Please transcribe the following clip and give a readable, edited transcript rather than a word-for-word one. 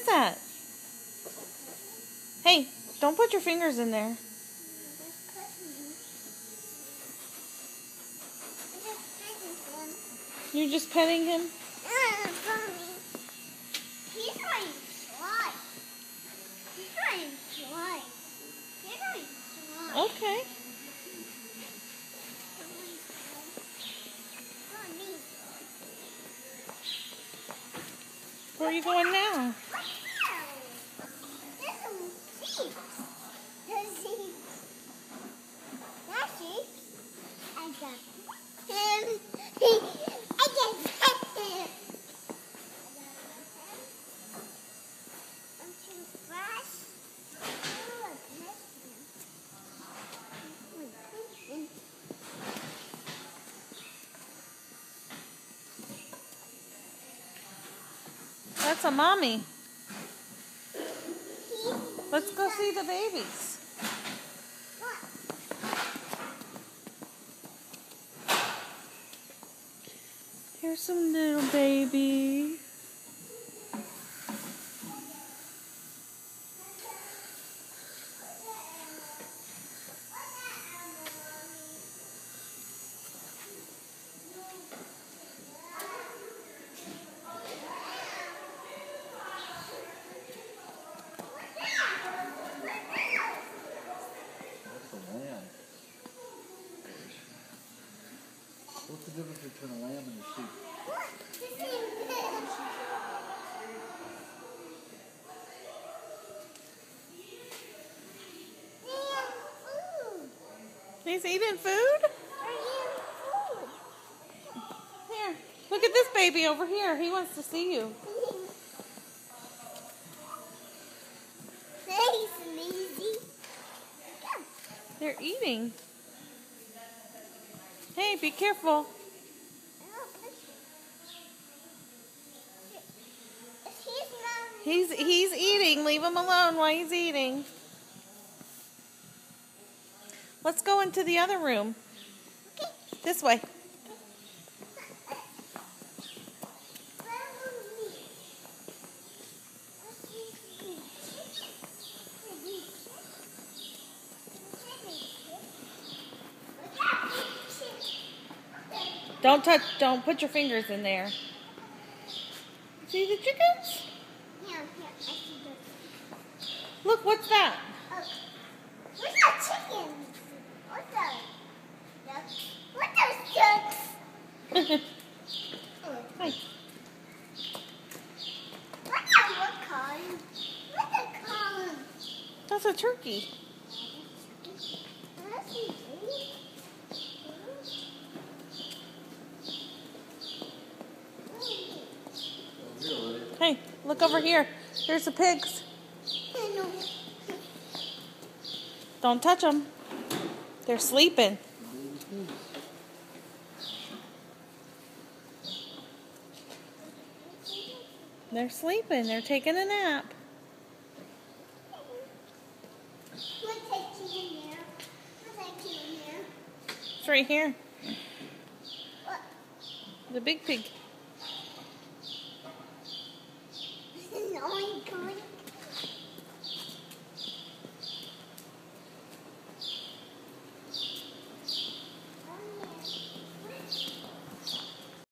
is that? Hey, don't put your fingers in there. You're just petting him? He's trying to slide. He's trying to slide. He's trying to slide. Okay. Where are you going now? That's a mommy. Let's go see the babies. Here's some little baby. What's the difference between a lamb and a sheep? He's eating food? Here, look at this baby over here. He wants to see you. They're eating. Hey, be careful. He's eating. Leave him alone while he's eating. Let's go into the other room. This way. Don't touch, don't put your fingers in there. See the chickens? Yeah, I see those. Look, what's that? What's that chicken? What's that? Ducks? What's those ducks? Hi. What's that what kind? What's that called? That's a turkey. Hey, look over here. There's the pigs. Don't touch them. They're sleeping. They're sleeping. They're taking a nap. It's right here. The big pig. No,